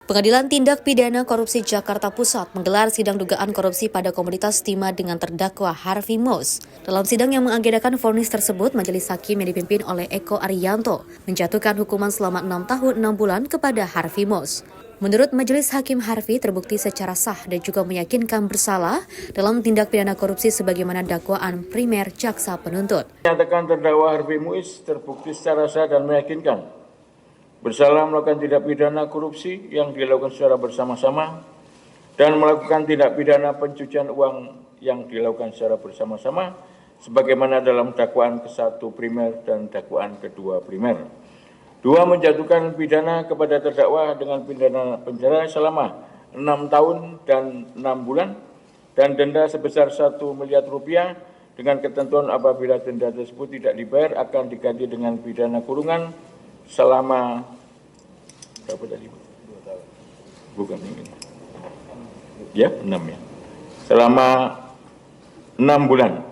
Pengadilan Tindak Pidana Korupsi Jakarta Pusat menggelar sidang dugaan korupsi pada Komoditas Timah dengan terdakwa Harvey Moise. Dalam sidang yang mengagendakan vonis tersebut, majelis hakim yang dipimpin oleh Eko Ariyanto menjatuhkan hukuman selama 6 tahun 6 bulan kepada Harvey Moise. Menurut majelis hakim, Harvey terbukti secara sah dan juga meyakinkan bersalah dalam tindak pidana korupsi sebagaimana dakwaan primer jaksa penuntut. Menyatakan terdakwa Harvey Moise terbukti secara sah dan meyakinkan bersalah melakukan tindak pidana korupsi yang dilakukan secara bersama-sama dan melakukan tindak pidana pencucian uang yang dilakukan secara bersama-sama sebagaimana dalam dakwaan ke-1 primer dan dakwaan kedua primer. 2. Menjatuhkan pidana kepada terdakwa dengan pidana penjara selama 6 tahun dan 6 bulan dan denda sebesar 1 miliar rupiah dengan ketentuan apabila denda tersebut tidak dibayar akan diganti dengan pidana kurungan selama berapa tadi? 2 tahun. Bukan ini. Ya, 6 ya. Selama 6 bulan.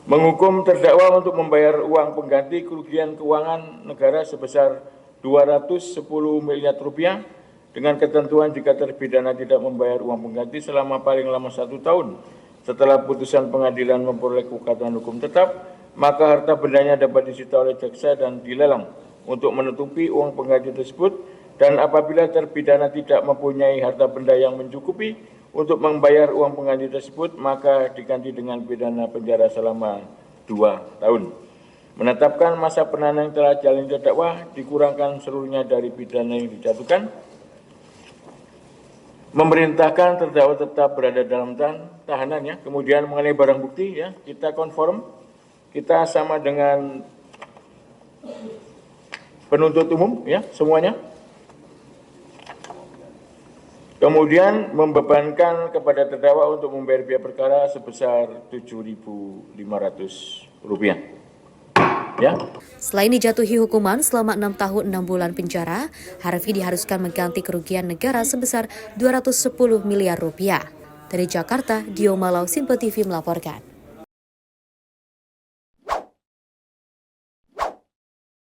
Menghukum terdakwa untuk membayar uang pengganti kerugian keuangan negara sebesar 210 miliar rupiah dengan ketentuan jika terpidana tidak membayar uang pengganti selama paling lama 1 tahun setelah putusan pengadilan memperoleh kekuatan hukum tetap, maka harta bendanya dapat disita oleh jaksa dan dilelang untuk menutupi uang pengganti tersebut, dan apabila terpidana tidak mempunyai harta benda yang mencukupi untuk membayar uang pengganti tersebut, maka diganti dengan pidana penjara selama 2 tahun. Menetapkan masa penahanan yang telah jalani terdakwa dikurangkan seluruhnya dari pidana yang dijatuhkan. Memerintahkan terdakwa tetap berada dalam tahanan ya. Kemudian mengenai barang bukti ya, kita konform, kita sama dengan penuntut umum ya semuanya. Kemudian membebankan kepada terdakwa untuk membayar biaya perkara sebesar Rp7.500. Ya. Selain dijatuhi hukuman selama 6 tahun 6 bulan penjara, Harvey diharuskan mengganti kerugian negara sebesar 210 miliar rupiah. Dari Jakarta, Dio Malau, Simpo TV melaporkan.